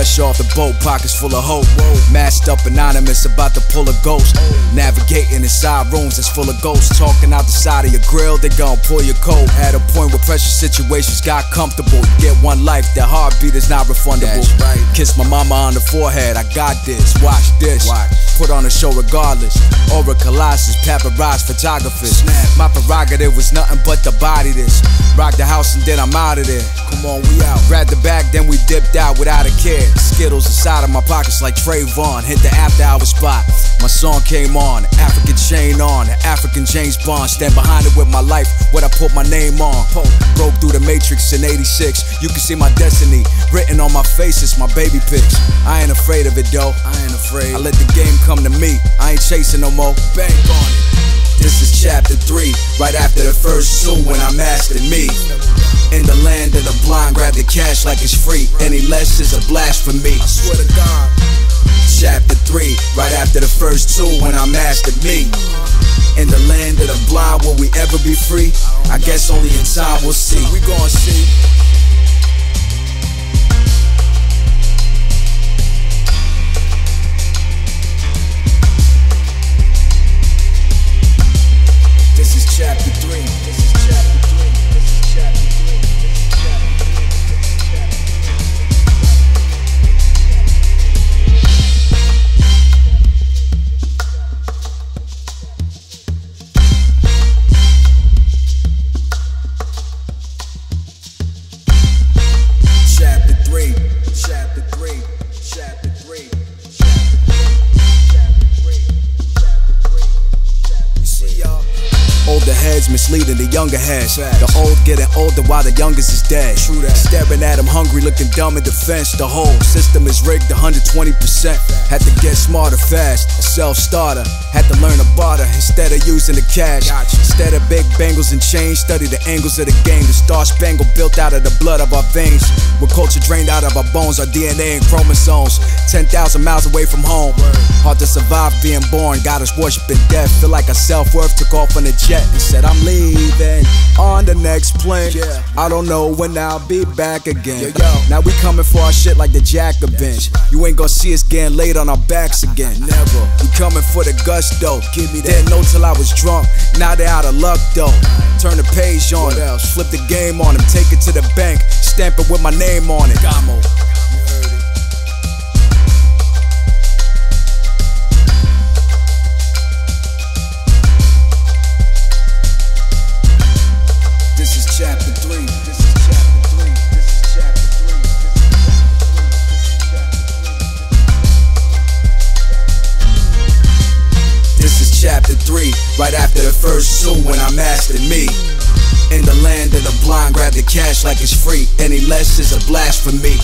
Fresh off the boat, pockets full of hope. Masked up, anonymous, about to pull a ghost. Navigating inside rooms that's full of ghosts. Talking out the side of your grill, they gon' pull your coat. At a point where pressure situations got comfortable. You get one life, that heartbeat is not refundable. Right. Kiss my mama on the forehead, I got this, watch this. Put on a show regardless. Aura Colossus, paparazzi photographers. My prerogative was nothing but to body this. Rock the house and then I'm out of there. Come on, we out. Grab the bag, then we dipped out without a care. Skittles inside of my pockets like Trayvon. Hit the after hour spot. My song came on, African chain on, the African James Bond. Stand behind it with my life, what I put my name on. Broke through the matrix in '86. You can see my destiny written on my face. It's my baby pics. I ain't afraid of it though. I ain't afraid. I let the game come to me. I ain't chasing no more. Bank on it. This is chapter 3, right after the first 2 when I mastered me. In the land of the blind, grab the cash like it's free. Any less is a blasphemy. I swear to God. Chapter 3, right after the first 2 when I mastered me. In the land of the blind, will we ever be free? I guess only in time we'll see. We gon' see. This is chapter 3. This is chapter 3. This is chapter 3. This is chapter 3. Chapter 3. Chapter 3. You see y'all? Older heads misleading the younger heads. The old getting older while the youngest is dead. True that. Staring at them hungry, looking dumb in defense. The whole system is rigged 120%. Had to get smarter fast. A self-starter. Had to learn to barter instead of using the cash. Instead of big bangles and chains, study the angles of the game. The star spangle built out of the blood of our veins. With culture drained out of our bones, our DNA and chromosomes. 10,000 miles away from home. Hard to survive being born. Got us worshiping death. Feel like our self-worth took off on the jet. He said I'm leaving on the next plane. I don't know when I'll be back again. Now we coming for our shit like the Jacobins. You ain't gonna see us getting laid on our backs again. Never. We coming for the gusto. Give me that. Didn't know till I was drunk. Now they out of luck though. Turn the page on it. Flip the game on him. Take it to the bank. Stamp it with my name on it. Gamo. This is chapter 3. This is chapter 3. This is chapter 3. This is chapter 3, right after the first 2 when I mastered me. In the land of the blind, grab the cash like it's free. Any less is a blasphemy.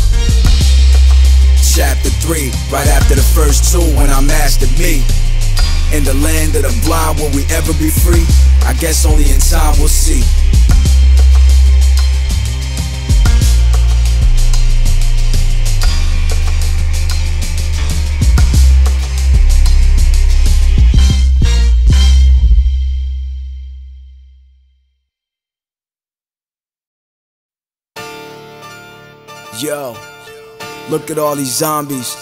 Chapter 3, right after the first 2 when I mastered me. In the land of the blind, will we ever be free? I guess only in time we'll see. Yo, look at all these zombies,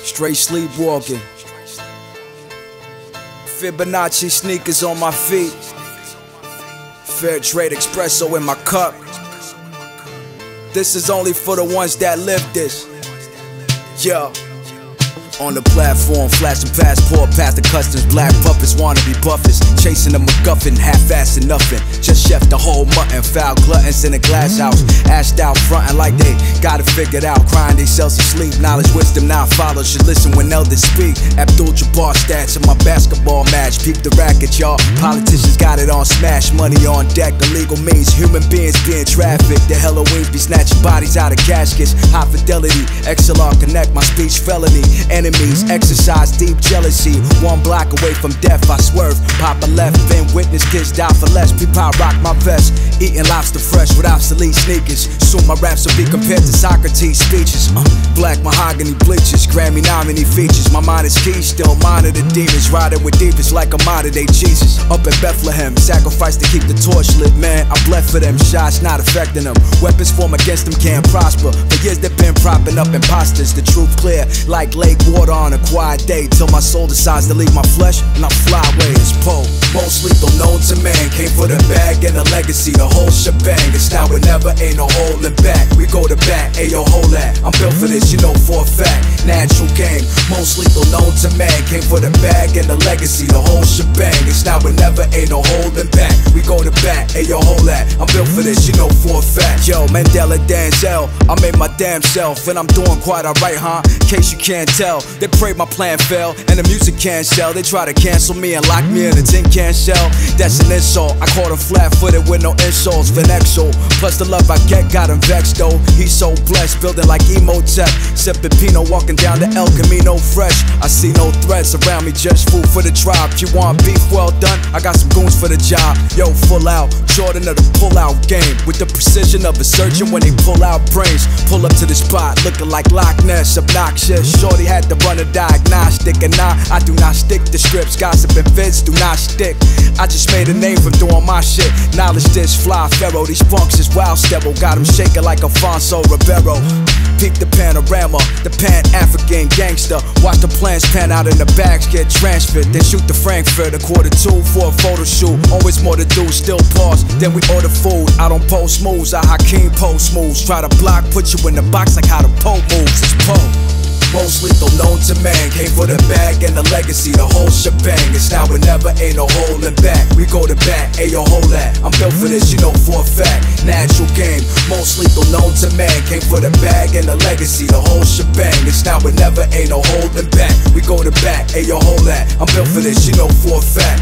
straight sleepwalking. Fibonacci sneakers on my feet, fair trade espresso in my cup. This is only for the ones that live this. Yo. On the platform, flashing passport past the customs. Black puppets wanna be buffers, chasing a MacGuffin, half-assed and nothing. Just chef the whole mutton, foul gluttons in a glass house. Ashed out, frontin' like they got it figured out. Crying themselves to sleep, knowledge, wisdom now follows. Should listen when elders speak. Abdul-Jabbar stats in my basketball match. Peep the racket, y'all. Politicians got it on smash. Money on deck, illegal means human beings being trafficked. The Halloweens be snatching bodies out of caskets. High fidelity, XLR connect, my speech felony. And enemies, exercise deep jealousy. One block away from death, I swerve, pop a left, been witness kids die for less. People I rock my vest, eating lobster fresh with obsolete sneakers. Soon my raps will be compared to Socrates' speeches. Black mahogany bleachers, Grammy nominee features. My mind is key, still monitor demons, riding with demons like a modern day Jesus. Up in Bethlehem, sacrifice to keep the torch lit, man. I bled for them, shots not affecting them. Weapons form against them can't prosper. For years they've been propping up imposters. The truth clear, like lake water on a quiet day. Till my soul decides to leave my flesh and I fly away as Poe. Most lethal known to man, came for the bag and the legacy, the whole shebang. It's now or never, ain't no holding back. We go to bat, ayo, hold that. I'm built for this, you know for a fact. Natural game, most lethal known to man, came for the bag and the legacy, the whole shebang. It's now or never, ain't no holding back. We go to bat, ayo, hold that. I'm built for this, you know for a fact. Yo, Mandela Denzel, I made my damn self, and I'm doing quite alright, huh? In case you can't tell, they pray my plan fail, and the music can't sell. They try to cancel me and lock me in a tin can shell. That's an insult. I caught him flat-footed with no insults. Finexo, plus the love I get got him vexed though. He's so blessed, building like emo tech. Sipping Pinot, walking down the El Camino fresh. I see no threats around me, just food for the tribe. You want beef well done? I got some goons for the job. Yo, full out, Jordan of the pull-out game, with the precision of a surgeon when they pull out brains. Pull up to the spot, looking like Loch Ness, obnoxious. Shorty had to run a diagnostic, and nah, I do not stick to scripts. Gossip and vids do not stick. I just made a name from doing my shit. Knowledge this fly pharaoh. These punks is wild stable. Got him shaking like Alfonso Ribeiro. Peep the panorama, the Pan-African gangster. Watch the plans pan out and the bags get transferred. Then shoot the Frankfurt, a Q2 for a photo shoot. Always more to do, still pause. Then we order food. I don't post moves, I Hakeem post moves. Try to block, put you in the box like how the Pope moves. It's Pope. Most lethal known to man, came for the bag and the legacy, the whole shebang. It's now or never, ain't no holding back. We go to bat, ayo, hold that. I'm built for this, you know for a fact. Natural game, most lethal known to man, came for the bag and the legacy, the whole shebang. It's now or never, ain't no holding back. We go to bat, ayo, hold that. I'm built for this, you know for a fact.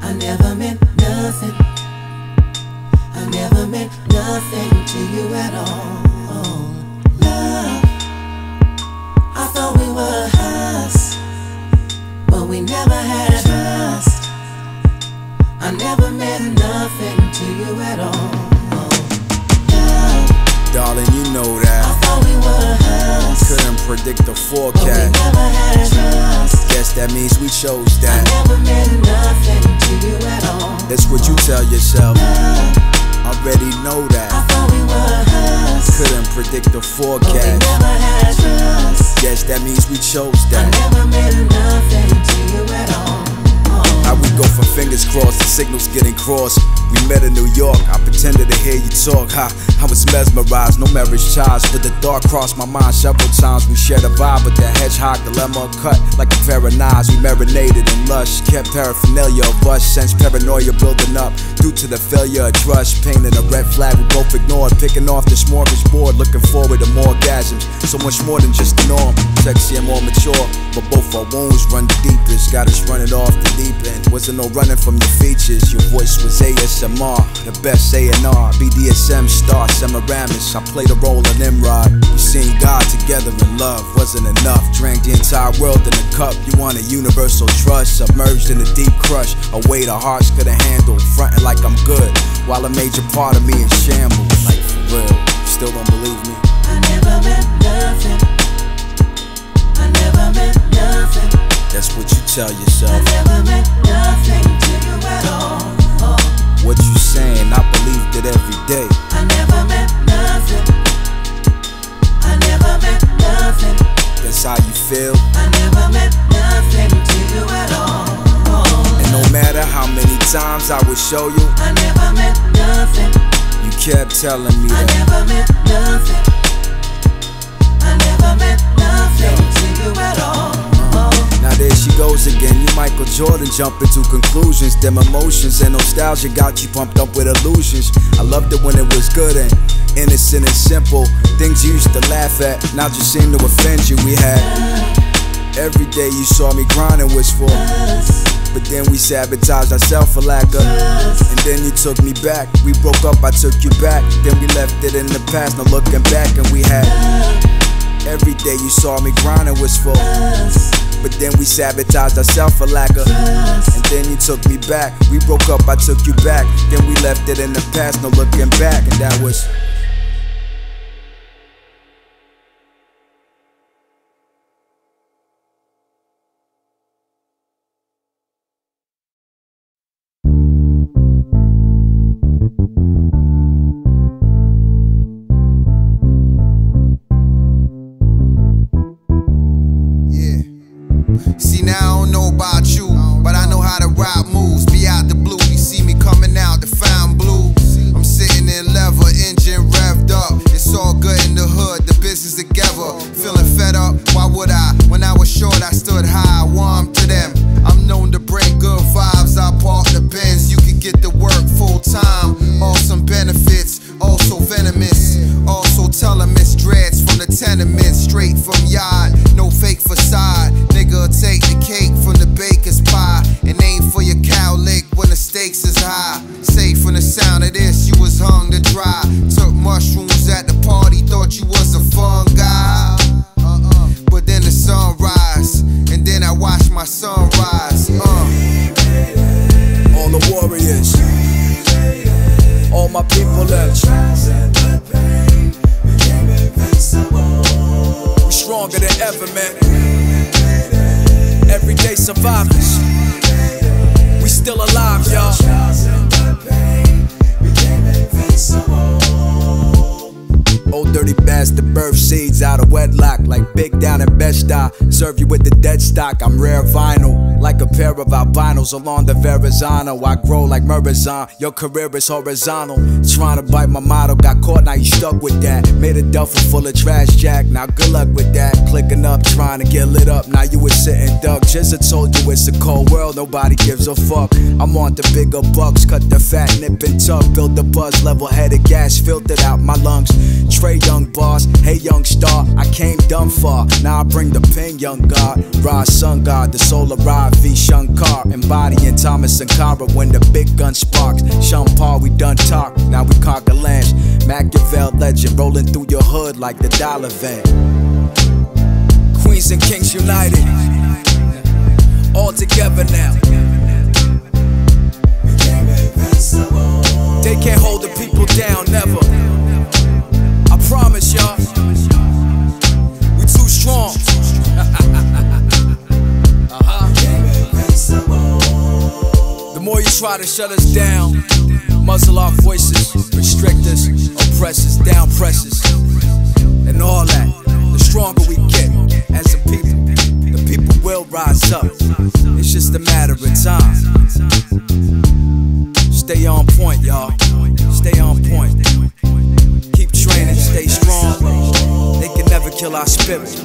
I never meant nothing. I never meant nothing to you at all. Love, I thought we were us, but we never had trust. I never meant nothing to you at all. Love, darling, you know that I thought we were us, couldn't predict the forecast, but we never had trust. Guess that means we chose that. I never meant nothing to you at all. That's what you tell yourself. Love, already know that I thought we were us, couldn't predict the but we forecast. never had trust. Guess that means we chose I that. never meant nothing to you at all. How we go from fingers crossed to signals getting crossed. We met in New York, I pretended to hear you talk. I was mesmerized, no marriage ties, but the thought crossed my mind several times. We shared a vibe with the Hedgehog Dilemma, cut like a pair of knives. We marinated in lush, kept paraphernalia of us, sense paranoia building up due to the failure of trust. Painting a red flag we both ignored, picking off the smorgasbord, looking forward to more orgasms. So much more than just the norm, sexy and more mature, but both our wounds run the deepest. Got us running off the deep end. Wasn't no running from your features. Your voice was ASMR, the best A&R, BDSM star, Semiramis. I played a role in Nimrod. We seen God together in love, wasn't enough. Drank the entire world in a cup. You want a universal trust, submerged in a deep crush. A weight our hearts couldn't handle, fronting like I'm good, while a major part of me in shambles. Like for real, still don't believe me? I never meant nothing. I never meant nothing. That's what you tell yourself. I never meant nothing to you at all. What you saying, I believed it every day. I never meant nothing. I never meant nothing. That's how you feel. I never meant nothing to you at all. And no matter times I would show you. I never meant nothing. You kept telling me I that. never meant nothing. I never meant nothing to you at all. Now there she goes again, you Michael Jordan jumping to conclusions. Them emotions and nostalgia got you pumped up with illusions. I loved it when it was good and innocent and simple. Things you used to laugh at, now just seem to offend you. We had every day you saw me grinding wishful, but then we sabotaged ourselves for lack of. And then you took me back, we broke up, I took you back. Then we left it in the past, no looking back. And we had every day you saw me grinding wishful, but then we sabotaged ourselves for lack of. And then you took me back, we broke up, I took you back. Then we left it in the past, no looking back. And that was See, now I don't know about you, but I know how to ride moves. Be out the blue, you see me coming out the fountain blue. I'm sitting in leather, engine revved up. It's all good in the hood, the business together. Feeling fed up, why would I? When I was short, I stood high, warm to them. I'm known to bring good vibes, I park the Benz. You can get to work full time, awesome benefits, also venomous. Also tell them it's dreads from the tenement, straight from yard, no fake facade. Nigga take the cake from the baker's pie and aim for your cow lick when the stakes is high. Safe from the sound of this, you was hung to dry. Took mushrooms at the party, thought you was a fun guy. But then the sun rise, and then I watch my sunrise. all the warriors, all my people left. We stronger than ever, man. Everyday survivors. We still alive, y'all. Old dirty bastard birth seeds out of wedlock, like Big Down in Bed-Stuy. Serve you with the dead stock, I'm rare vinyl, like a pair of albinos along the Verrazano. I grow like Murazan, your career is horizontal. Trying to bite my motto, got caught, now you stuck with that. Made a duffel full of trash, Jack, now good luck with that. Clicking up, trying to get lit up, now you was sitting duck. Just I told you it's a cold world, nobody gives a fuck. I'm on the bigger bucks, cut the fat, nip and tuck. Build the buzz, level-headed gas, filtered out my lungs. Trey young boss, hey young star, I came dumb far, now I bring the pen, young God. Rod sun god, the soul of Rod V. Shankar, embodying Thomas and Cara when the big gun sparks. Sean Paul, we done talk, now we conquer lands. Machiavelli legend, rolling through your hood like the dollar van. Queens and kings united, all together now. They can't hold the people down, never. I promise y'all, we too strong. The more you try to shut us down, muzzle our voices, restrict us, oppress us, down press us, and all that, the stronger we get as a people, the people will rise up. It's just a matter of time. Stay on point, y'all. Stay on point. Keep training, stay strong. They can never kill our spirit.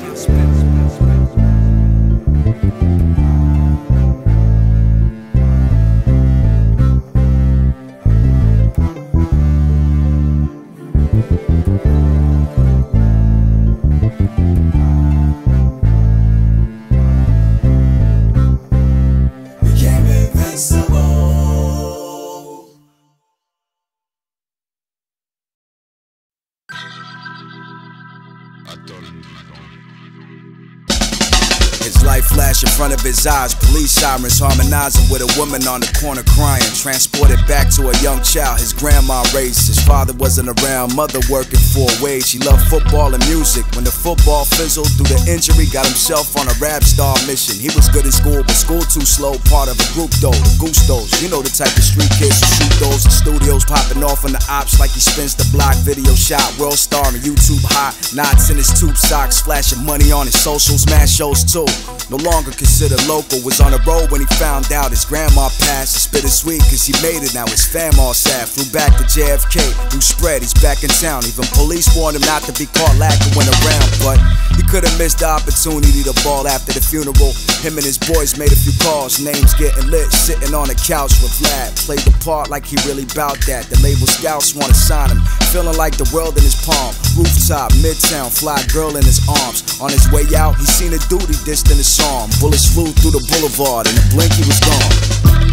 His life flashed in front of his eyes, police sirens harmonizing with a woman on the corner crying. Transported back to a young child, his grandma raised. His father wasn't around, mother working for a wage. He loved football and music. When the football fizzled through the injury, got himself on a rap star mission. He was good in school, but school too slow. Part of a group though, the Gustos. You know the type of street kids who shoot those in studios, popping off on the ops like he spins the block. Video shot, world star and YouTube hot. Knots in his tube socks, flashing money on his socials, smash shows too. no longer considered local. Was on the road when he found out his grandma passed. It's bittersweet cause he made it, now his fam all sad. Flew back to JFK, news spread, he's back in town. Even police warned him not to be caught lacking when around, but he could've missed the opportunity to ball after the funeral. Him and his boys made a few calls, names getting lit, sitting on the couch with Vlad. Played the part like he really bout that. The label scouts wanna sign him, feeling like the world in his palm. Rooftop, midtown, fly girl in his arms. On his way out, he seen a dude he dissed in his song. Bullets flew through the boulevard, in a blink he was gone.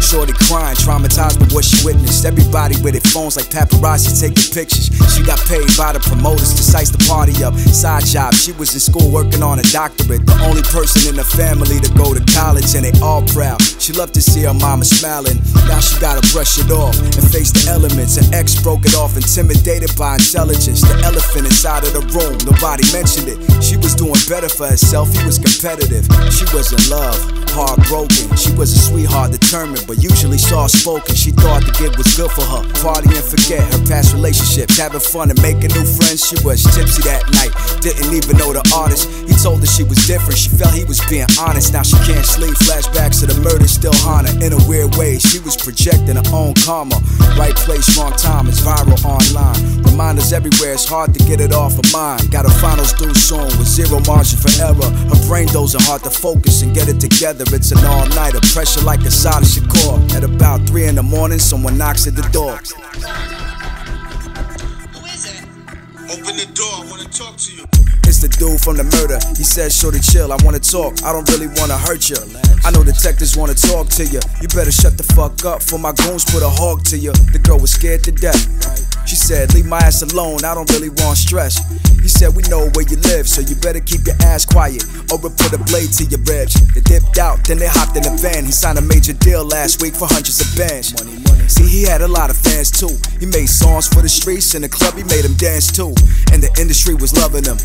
Shorty crying, traumatized by what she witnessed. Everybody with their phones like paparazzi taking pictures. She got paid by the promoters to size the party up. Side job, she was in school working on a doctorate. The only person in the family to go to college, and they all proud. She loved to see her mama smiling. Now she gotta brush it off and face the elements. An ex broke it off, intimidated by intelligence. The elephant inside of the room, nobody mentioned it. She was doing better for herself, he was competitive. She was in love, heartbroken. She was a sweetheart, determined, but usually soft-spoken. She thought the gig was good for her. Party and forget her past relationships, having fun and making new friends. She was tipsy that night, didn't even know the artist. He told her she was different, she felt he was being honest. Now she can't sleep, flashbacks to the murder still haunt her. In a weird way, she was projecting her own karma. Right place, wrong time, it's viral online. Reminders everywhere, it's hard to get it off her mind. Got her finals due soon with zero margin for error. Her brain dozing, hard to focus and get it together. It's an all-nighter, pressure like a solid Shakur. At about 3 in the morning, someone knocks at the door. Who is it? Open the door, I wanna talk to you. It's the dude from the murder. He said, shorty chill, I wanna talk, I don't really wanna hurt you. I know detectives wanna talk to you. You better shut the fuck up, for my goons put a hog to you. The girl was scared to death. She said, leave my ass alone, I don't really want stress. He said, we know where you live, so you better keep your ass quiet, or we'll put a blade to your ribs. They dipped out, then they hopped in the van. He signed a major deal last week for hundreds of bands. See, he had a lot of fans too. He made songs for the streets, in the club he made them dance too. And the industry was loving him.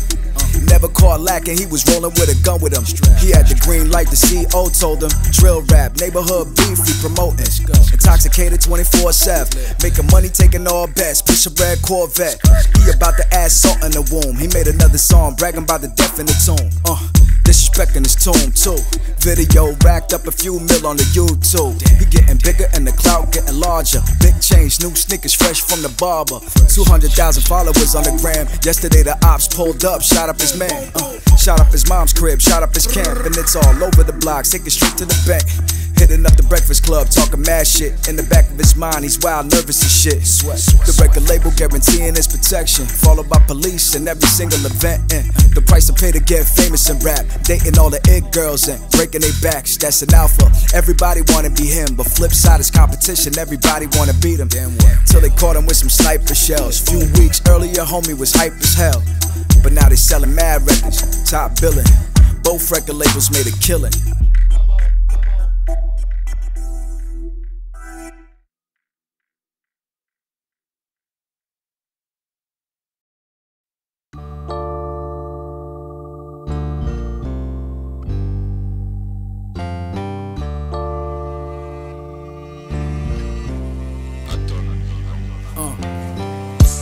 Never caught lacking, he was rolling with a gun with him. He had the green light, the CEO told him. Drill rap, neighborhood beef, he promoting. Intoxicated 24/7, making money, taking all bets. Push a red Corvette, he about to add salt in the womb. He made another song, bragging about the death in the tomb. Disrespecting his tomb too. Video racked up a few mil on the YouTube. He getting bigger and the clout getting larger. Big change, new sneakers fresh from the barber. 200,000 followers on the gram. Yesterday the ops pulled up, shot up his man. Shot up his mom's crib, shot up his camp. And it's all over the block, take it straight to the bank. Hitting up the Breakfast Club, talking mad shit. In the back of his mind, he's wild, nervous and shit. The record label guaranteeing his protection, followed by police in every single event. The price to pay to get famous in rap, dating all the it girls and breaking their backs. That's an alpha. Everybody wanna be him, but flip side is competition. Everybody wanna beat him. Till they caught him with some sniper shells. Few weeks earlier, homie was hype as hell, but now they selling mad records, top billing. Both record labels made a killing.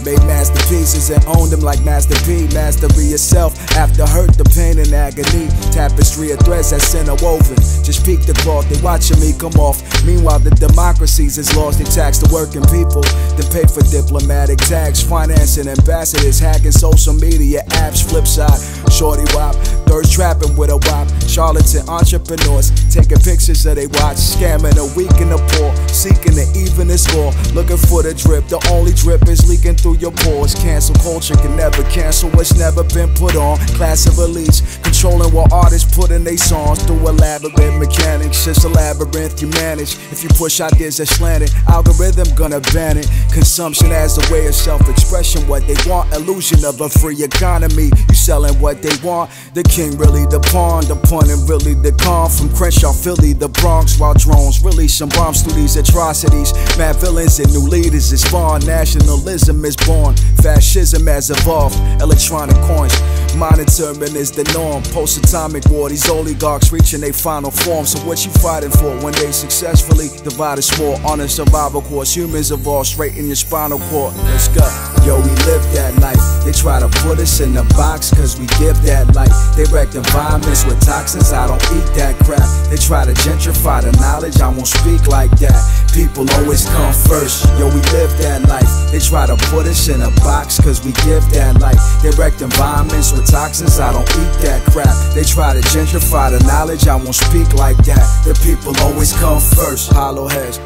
Made masterpieces and owned them like Master P. Mastery yourself after hurt, the pain and agony. Tapestry of threads that's interwoven. Just peek the cloth, they watching me come off. Meanwhile the democracies is lost, they tax the working people, then pay for diplomatic tax, financing ambassadors, hacking social media apps. Flip side, shorty wop, third trapping with a wop. Charlatan entrepreneurs taking pictures of they watch, scamming the weak and the poor, seeking the even and score, looking for the drip. The only drip is leaking through your pores. Cancel culture can never cancel what's never been put on. Class of elites controlling what artists put in their songs through elaborate mechanics. Just a labyrinth you manage. If you push ideas that slanted, algorithm gonna ban it. Consumption as a way of self-expression. What they want, illusion of a free economy. You selling what they want. The king really the pawn and really the con. From Crenshaw, Philly, the Bronx, while drones release some bombs through these atrocities. Mad villains and new leaders is spawned. Nationalism is born, fascism has evolved. Electronic coins, monitoring is the norm. Post-atomic war, these oligarchs reaching their final form. So what you fighting for when they successfully divide us more on a survival course? Human humans evolve straight in your spinal cord. Let's go. Yo, we live that life. They try to put us in a box cause we give that life. They wreck environments with toxins, I don't eat that crap. They try to gentrify the knowledge, I won't speak like that. People always come first. Yo, we live that life. They try to put us in a box cause we give that life. They wreck environments with toxins, I don't eat that crap. They try to gentrify the knowledge, I won't speak like that. The people always come first. Hollow heads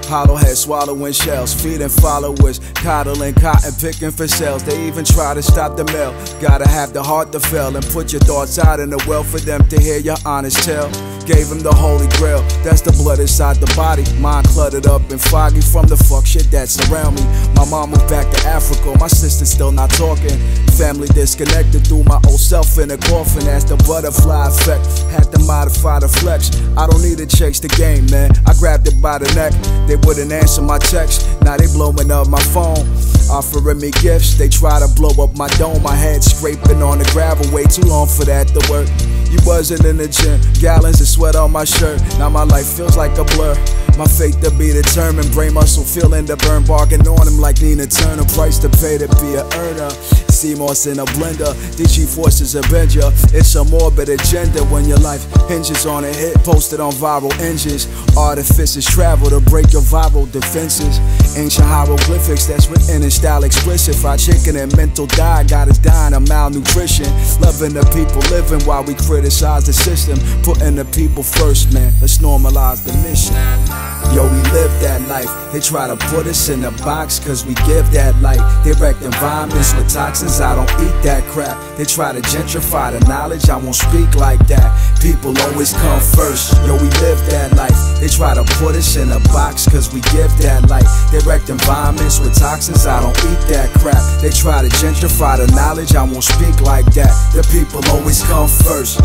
swallowing shells, feeding followers, coddling cotton, picking for sales. They even try to stop the mail. Gotta have the heart to fail and put your thoughts out in the well for them to hear your honest tale. Gave him the holy grail, that's the blood inside the body. Mind cluttered up and foggy from the fuck shit that's around me. My mom moved back to Africa, my sister's still not talking. Family disconnected, through my old self in a coffin. That's the butterfly effect, had to modify the flex. I don't need to chase the game, man, I grabbed it by the neck. They wouldn't answer my text, now they blowing up my phone, offering me gifts. They try to blow up my dome, my head scraping on the gravel. Way too long for that to work. You wasn't in the gym, gallons of sweat on my shirt. Now my life feels like a blur. My fate to be determined, brain muscle feeling the burn, barking on him like Nina Turner. Price to pay to be a earner. CMOS in a blender, DG forces avenger. It's a morbid agenda when your life hinges on a hit posted on viral engines. Artifices travel to break your viral defenses. Ancient hieroglyphics that's written in style explicit. Fried chicken and mental diet got us dying of malnutrition. Loving the people living while we criticize the system. Putting the people first, man, let's normalize the mission. Yo, we live that life. They try to put us in a box cause we give that light. They wreck environments with toxins, I don't eat that crap. They try to gentrify the knowledge, I won't speak like that. People always come first. Yo, we live that life. They try to put us in a box cause we give that light. They wreck environments with toxins, I don't eat that crap. They try to gentrify the knowledge, I won't speak like that. The people always come first.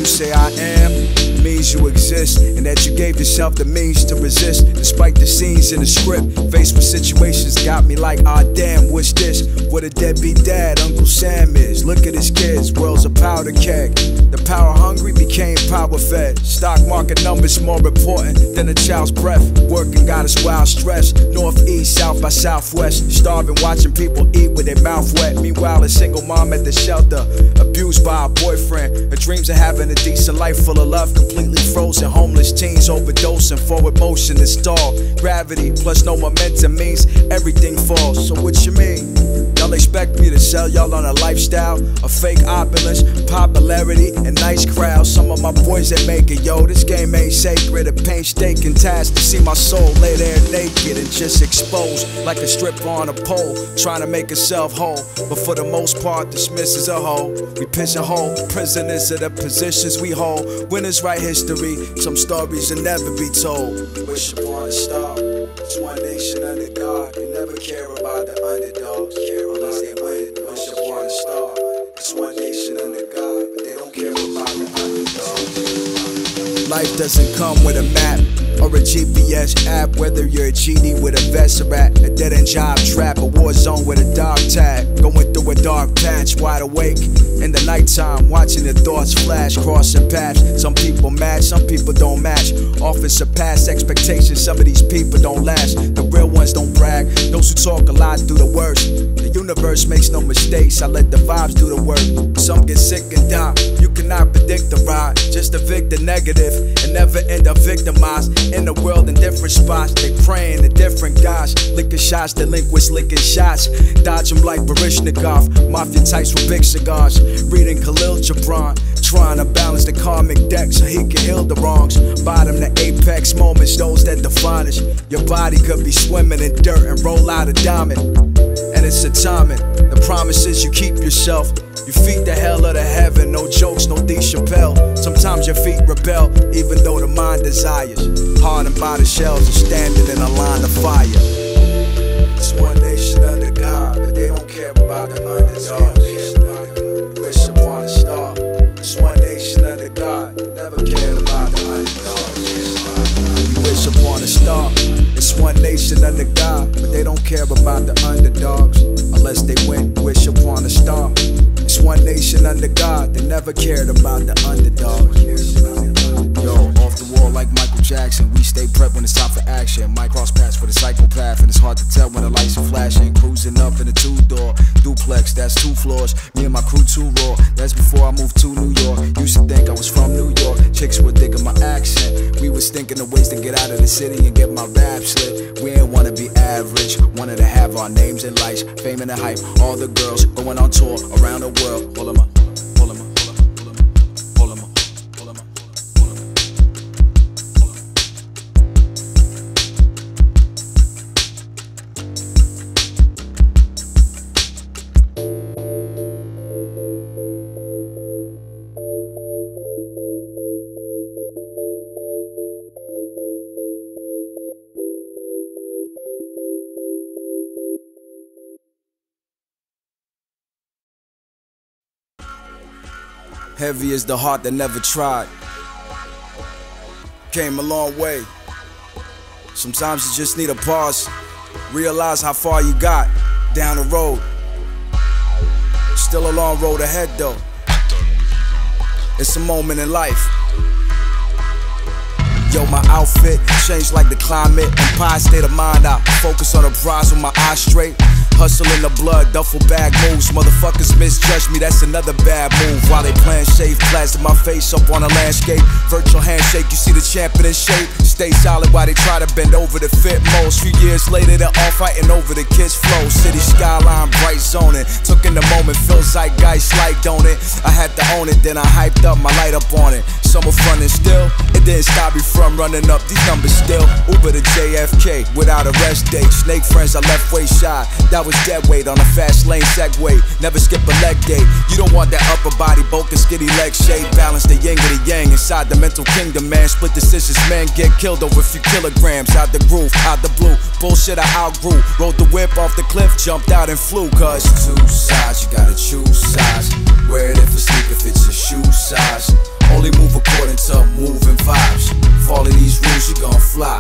Say I am means you exist, and that you gave yourself the means to resist. Despite the scenes in the script, faced with situations got me like, ah damn, what's this? What a deadbeat dad Uncle Sam is. Look at his kids, world's a powder keg. The power hungry became power fed. Stock market numbers more important than a child's breath. Working got us wild stressed. Northeast, south by southwest. Starving, watching people eat with their mouth wet. Meanwhile, a single mom at the shelter, abused by a boyfriend. Her dreams of having a decent life full of love completely frozen. Homeless teens overdosing, forward motion is stalled. Gravity plus no momentum means everything falls. So what you mean? Y'all expect me to sell y'all on a lifestyle of fake opulence, popularity, and nice crowds? Some of my boys that make it, yo, this game ain't sacred. A painstaking task to see my soul lay there naked and just exposed like a stripper on a pole, trying to make herself whole, but for the most part dismisses a hoe. We pigeonhole prisoners of the positions we hold. Winners write history, some stories will never be told. Wish upon a star, it's one nation under God. You never care about the underdogs, care unless they win. Wish upon a star, it's one nation under God, but they don't care about the underdogs. life doesn't come with a map or a GPS app. Whether you're a genie with a vest or at a dead-end job trap, a war zone with a dog tag, going through a dark patch, wide awake in the nighttime, watching your thoughts flash, crossing paths. Some people match, some people don't match, often surpass expectations. Some of these people don't last, the real ones don't brag. Those who talk a lot do the worst. The universe makes no mistakes, I let the vibes do the work. Some get sick and die, you cannot predict the ride. Just evict the negative and never end up victimized. In the world in different spots, they praying to different gods. Licking shots, delinquents licking shots, dodge them like Barishnikov. Mafia types with big cigars, reading Khalil Gibran, trying to balance the karmic deck so he can heal the wrongs. Bottom to apex moments, those that define us. Your body could be swimming in dirt and roll out a diamond, and it's a timing. The promise is you keep yourself. You feed the hell out of heaven, no jokes, no D. Chappelle. Sometimes your feet rebel, even though the mind desires. Hardened by the shells and standing in a line of fire. It's one nation under God, but they don't care about the underdogs. Wish upon a star. It's one nation under God, never cared about the underdogs. You wish upon a star. It's one nation under God, but they don't care about the underdogs. Unless they went, wish upon a star. It's one nation under God, they never cared about the underdogs. Yo, off the wall like Michael Jackson, we stay prepped when it's time for action. Might cross paths for the psychopath, and it's hard to tell when the lights are flashing. Cruising up in a two-door duplex, that's 2 floors. Me and my crew too raw, that's before I moved to New York. Used to think I was from New York, chicks were digging my accent. We was thinking of ways to get out of the city and get my rap slit. We ain't wanna be average, wanted to have our names and lights, fame and the hype. All the girls going on tour around the world. Pull 'em up. Heavy is the heart that never tried. Came a long way. Sometimes you just need a pause. Realize how far you got down the road. Still a long road ahead though. It's a moment in life. Yo, my outfit changed like the climate. Empire state of mind, I focus on the prize with my eyes straight. Hustle in the blood, duffel bag moves. Motherfuckers misjudge me, that's another bad move. While they playing shave, plaster my face up on a landscape. Virtual handshake, you see the champion in shape. Stay solid while they try to bend over the fit most. Few years later, they're all fighting over the kids' flow. City skyline, bright zoning. Took in the moment, feels zeitgeist like, don't it? I had to own it, then I hyped up my light up on it. Summer frontin' still, it didn't stop me from running up these numbers still. Uber to JFK without a rest date. Snake friends I left way shy, that was dead weight on a fast lane Segway. Never skip a leg day. You don't want that upper body bulk and skinny leg shape. Balance the yin and the yang inside the mental kingdom, man. Split decisions, man, get killed over a few kilograms. Out the groove, out the blue, bullshit I outgrew. Rode the whip off the cliff, jumped out and flew. Cause 2 sides, you gotta choose size. Wear it if it's sleek, if it's a shoe size. Only move according to moving vibes. Follow these rules, you gon' fly.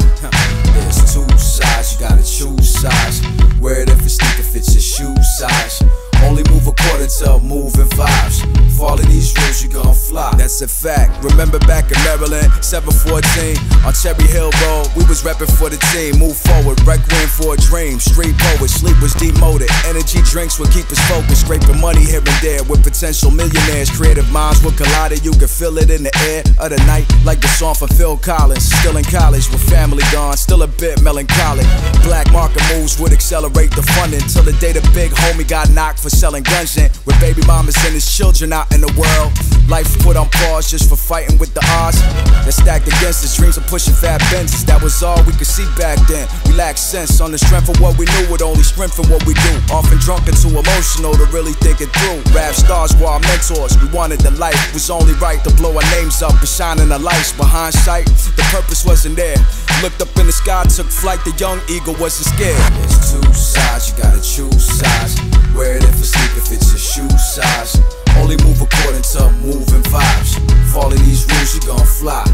There's 2 sides, you gotta choose size. Wear it if it's sleek, if it's a shoe size. Only move according to moving vibes. Follow these rules, you gon' fly. That's a fact. Remember back in Maryland, 714 on Cherry Hill Road. We was reppin' for the team. Move forward, requiem for a dream. Street poet, sleep was demoted. Energy drinks would keep us focused. Scraping money here and there with potential millionaires. Creative minds would collide, you could feel it in the air of the night. Like the song from Phil Collins. Still in college with family gone, still a bit melancholic. Black market moves would accelerate the funding till the day the big homie got knocked for selling guns in. With baby mamas and his children out in the world. Life put on pause just for fighting with the odds that stacked against his dreams of pushing fat Benzes. That was all we could see back then. We lacked sense on the strength of what we knew would only strengthen what we do. Often drunk and too emotional to really think it through. Rap stars were our mentors. We wanted the life. It was only right to blow our names up and shining the lights. Behind sight, the purpose wasn't there. Looked up in the sky, took flight. The young eagle wasn't scared. There's 2 sides, you gotta choose size. Wear it if it's sleek, if it's a shoe size. Only move according to moving vibes. Follow these rules, you gon' fly.